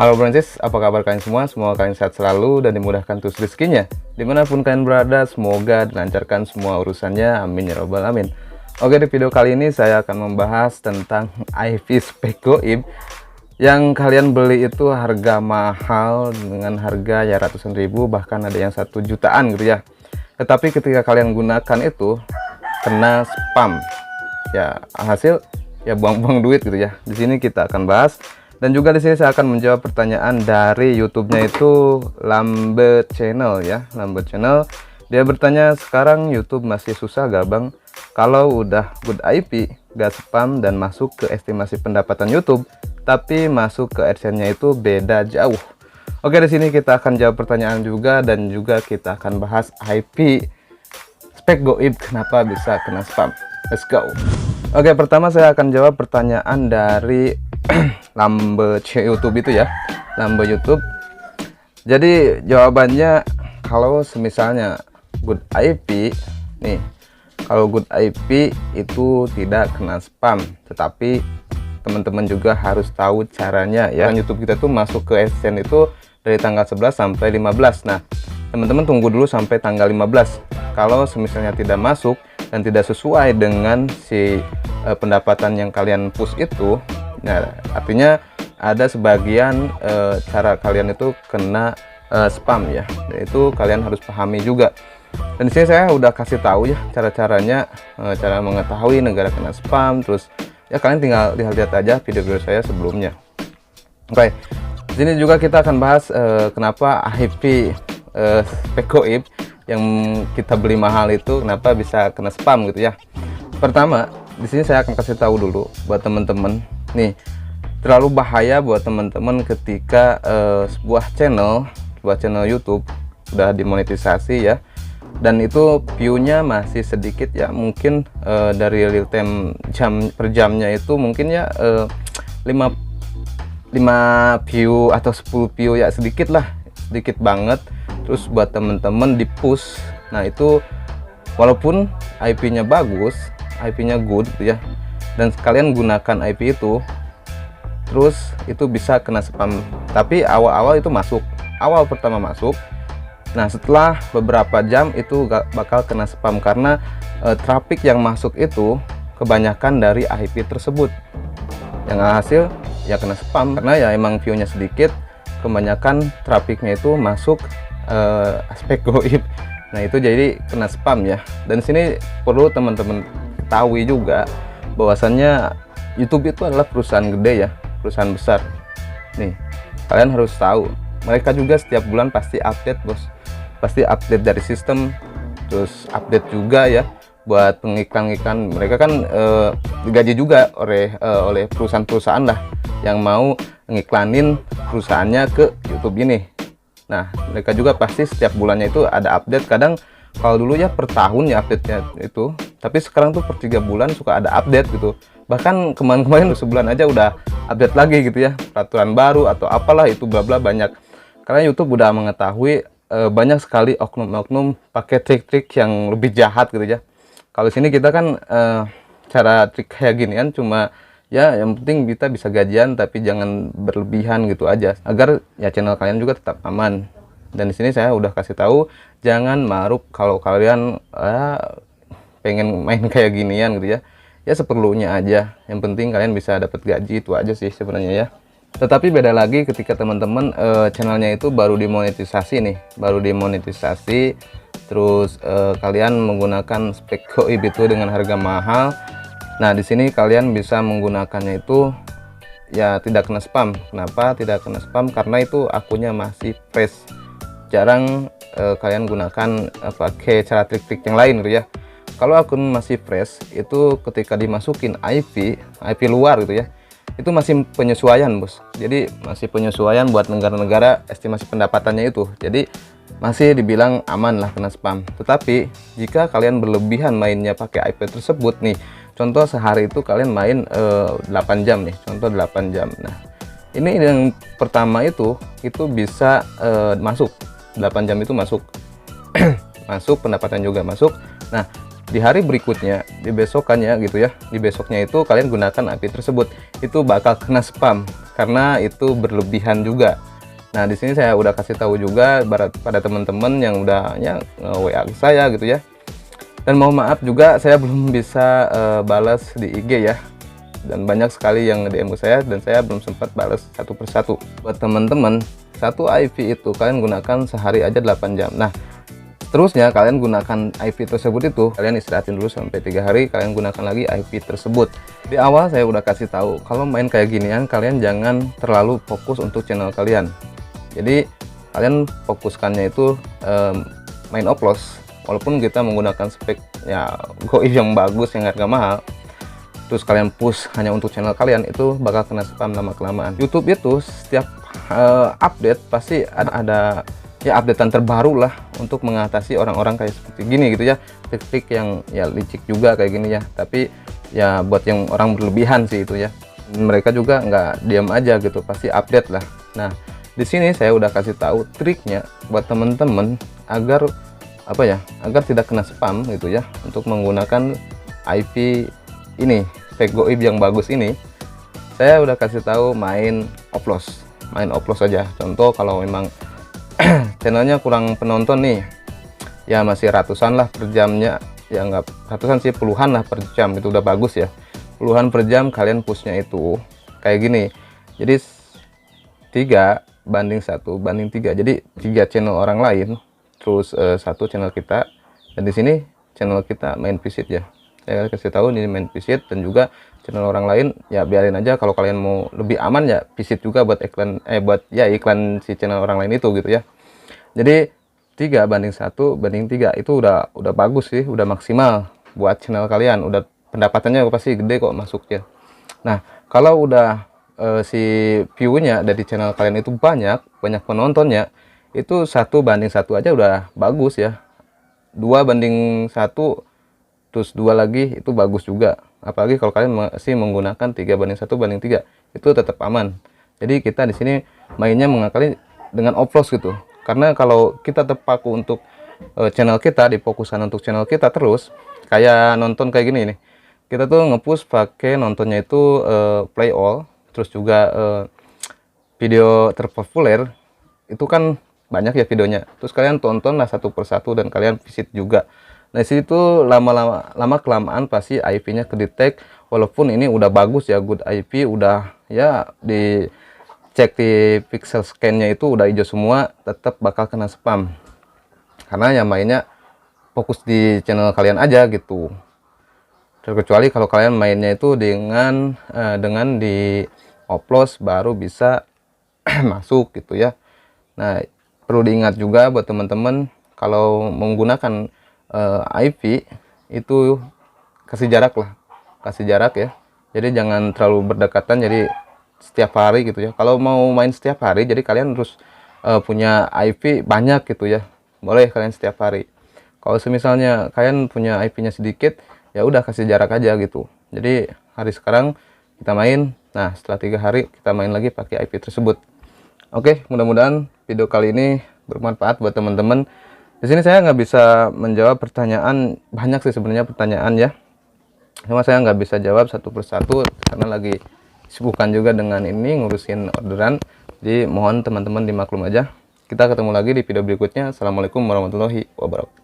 Halo Brancis, apa kabar kalian semua? Semoga kalian sehat selalu dan dimudahkan terus rezekinya. Dimanapun kalian berada, semoga dilancarkan semua urusannya. Amin ya robbal alamin. Oke, di video kali ini saya akan membahas tentang IV spek goib yang kalian beli itu harga mahal dengan harga ya ratusan ribu, bahkan ada yang 1 jutaan gitu ya. Tetapi ketika kalian gunakan itu kena spam. Ya, hasil ya buang-buang duit gitu ya. Di sini kita akan bahas. Dan juga di sini saya akan menjawab pertanyaan dari YouTube-nya itu Lambe Channel ya, Lambe Channel. Dia bertanya, sekarang YouTube masih susah gak bang? Kalau udah good IP, gak spam dan masuk ke estimasi pendapatan YouTube, tapi masuk ke AdSense-nya itu beda jauh. Oke, di sini kita akan jawab pertanyaan juga dan juga kita akan bahas IP spek goib kenapa bisa kena spam. Let's go. Oke, pertama saya akan jawab pertanyaan dari Lambe YouTube itu ya, Lambe YouTube. Jadi jawabannya, kalau semisalnya good IP nih, kalau good IP itu tidak kena spam, tetapi teman-teman juga harus tahu caranya ya. YouTube kita tuh masuk ke AdSense itu dari tanggal 11 sampai 15. Nah, teman-teman tunggu dulu sampai tanggal 15. Kalau semisalnya tidak masuk dan tidak sesuai dengan si pendapatan yang kalian push itu, nah artinya ada sebagian cara kalian itu kena spam ya. Dan itu kalian harus pahami juga. Dan di sini saya udah kasih tahu ya cara-caranya, cara mengetahui negara kena spam. Terus ya kalian tinggal lihat aja video-video saya sebelumnya. Oke, di sini juga kita akan bahas kenapa IP spek goib yang kita beli mahal itu kenapa bisa kena spam gitu ya. Pertama, di sini saya akan kasih tahu dulu buat teman-teman nih, terlalu bahaya buat teman-teman ketika sebuah channel YouTube udah dimonetisasi ya, dan itu view-nya masih sedikit ya, mungkin dari real time jam per jamnya itu mungkin ya 5 view atau 10 view ya, sedikit lah, sedikit banget. Terus buat temen-temen di push, nah itu walaupun IP-nya bagus, IP-nya good gitu ya, dan kalian gunakan IP itu, terus itu bisa kena spam. Tapi awal-awal itu masuk, awal pertama masuk. Nah setelah beberapa jam itu gak bakal kena spam karena traffic yang masuk itu kebanyakan dari IP tersebut. Yang hasil ya kena spam karena ya emang view-nya sedikit, kebanyakan trafficnya itu masuk spek goib. Nah itu jadi kena spam ya. Dan sini perlu teman-teman ketahui juga bahwasannya YouTube itu adalah perusahaan gede ya, perusahaan besar nih. Kalian harus tahu, mereka juga setiap bulan pasti update bos, pasti update dari sistem, terus update juga ya buat pengiklan-iklan. Mereka kan digaji juga oleh perusahaan-perusahaan lah yang mau ngiklanin perusahaannya ke YouTube ini. Nah mereka juga pasti setiap bulannya itu ada update. Kadang kalau dulu ya per tahun ya update-nya itu, tapi sekarang tuh per 3 bulan suka ada update gitu. Bahkan kemarin-kemarin sebulan aja udah update lagi gitu ya, peraturan baru atau apalah itu bla bla banyak. Karena YouTube udah mengetahui banyak sekali oknum-oknum pakai trik-trik yang lebih jahat gitu ya. Kalau sini kita kan cara trik kayak ginian cuma ya yang penting kita bisa gajian tapi jangan berlebihan gitu aja, agar ya channel kalian juga tetap aman. Dan di sini saya udah kasih tahu jangan maruk kalau kalian pengen main kayak ginian gitu ya. Ya seperlunya aja, yang penting kalian bisa dapat gaji, itu aja sih sebenarnya ya. Tetapi beda lagi ketika teman-teman channelnya itu baru dimonetisasi nih, baru dimonetisasi, terus kalian menggunakan spek goib itu dengan harga mahal. Nah di sini kalian bisa menggunakannya itu ya tidak kena spam. Kenapa tidak kena spam? Karena itu akunnya masih fresh. Jarang kalian gunakan pakai cara trik-trik yang lain gitu ya. Kalau akun masih fresh itu ketika dimasukin IP luar gitu ya, itu masih penyesuaian bos. Jadi masih penyesuaian buat negara-negara estimasi pendapatannya itu. Jadi masih dibilang aman lah kena spam. Tetapi jika kalian berlebihan mainnya pakai IP tersebut nih, contoh sehari itu kalian main 8 jam nih, contoh 8 jam. Nah ini yang pertama itu bisa masuk 8 jam itu masuk masuk, pendapatan juga masuk. Nah di hari berikutnya, di besokannya gitu ya, di besoknya itu kalian gunakan IP tersebut, itu bakal kena spam karena itu berlebihan juga. Nah, di sini saya udah kasih tahu juga pada teman-teman yang udah ya WA saya gitu ya. Dan mohon maaf juga saya belum bisa balas di IG ya. Dan banyak sekali yang DM ke saya dan saya belum sempat balas satu persatu. Buat teman-teman, satu IP itu kalian gunakan sehari aja 8 jam. Nah, terusnya kalian gunakan IP tersebut itu kalian istirahatin dulu sampai 3 hari, kalian gunakan lagi IP tersebut. Di awal saya udah kasih tahu kalau main kayak ginian kalian jangan terlalu fokus untuk channel kalian. Jadi kalian fokuskannya itu main oplos, walaupun kita menggunakan spek ya goib yang bagus yang harga mahal, terus kalian push hanya untuk channel kalian, itu bakal kena spam lama kelamaan. YouTube itu setiap update pasti ada ya updatean terbaru lah untuk mengatasi orang-orang kayak seperti gini gitu ya, trik-trik yang ya licik juga kayak gini ya, tapi ya buat yang orang berlebihan sih itu ya, mereka juga nggak diam aja gitu, pasti update lah. Nah, di sini saya udah kasih tahu triknya buat temen-temen agar apa ya, agar tidak kena spam gitu ya, untuk menggunakan IP ini, spek goib yang bagus ini. Saya udah kasih tahu main oplos aja. Contoh kalau memang channelnya kurang penonton nih, ya masih ratusan lah per jamnya, ya nggak ratusan sih, puluhan lah per jam, itu udah bagus ya. Puluhan per jam kalian pushnya itu kayak gini, jadi 3:1:3, jadi 3 channel orang lain terus 1 channel kita, dan di sini channel kita main visit ya. Saya kasih tahu ini main visit, dan juga channel orang lain ya biarin aja. Kalau kalian mau lebih aman ya visit juga buat iklan buat ya iklan si channel orang lain itu gitu ya. Jadi 3:1:3 itu udah bagus sih, udah maksimal buat channel kalian, udah pendapatannya pasti gede kok masuknya. Nah, kalau udah si view-nya dari channel kalian itu banyak penontonnya, itu 1:1 aja udah bagus ya. 2:1 terus 2 lagi itu bagus juga, apalagi kalau kalian masih menggunakan 3:1:3, itu tetap aman. Jadi kita di sini mainnya mengakali dengan oplos gitu, karena kalau kita terpaku untuk channel kita, difokuskan untuk channel kita terus, kayak nonton kayak gini nih, kita tuh ngepush pakai nontonnya itu play all, terus juga video terpopuler itu kan banyak ya videonya, terus kalian tonton lah satu persatu dan kalian visit juga. Nah, situ lama kelamaan pasti IP-nya kedetek, walaupun ini udah bagus ya, good IP, udah ya dicek di pixel scan-nya itu udah hijau semua, tetap bakal kena spam. Karena yang mainnya fokus di channel kalian aja gitu. Terkecuali kalau kalian mainnya itu dengan di oplos baru bisa masuk gitu ya. Nah, perlu diingat juga buat teman-teman kalau menggunakan IP itu kasih jarak ya. Jadi jangan terlalu berdekatan, jadi setiap hari gitu ya. Kalau mau main setiap hari, jadi kalian harus punya IP banyak gitu ya. Boleh kalian setiap hari. Kalau misalnya kalian punya IP-nya sedikit, ya udah kasih jarak aja gitu. Jadi hari sekarang kita main, nah setelah 3 hari kita main lagi pakai IP tersebut. Oke, mudah-mudahan video kali ini bermanfaat buat teman-teman. Di sini saya nggak bisa menjawab pertanyaan, banyak sih sebenarnya pertanyaan ya. Cuma saya nggak bisa jawab satu persatu karena lagi sibukan juga dengan ini ngurusin orderan. Jadi mohon teman-teman dimaklum aja. Kita ketemu lagi di video berikutnya. Assalamualaikum warahmatullahi wabarakatuh.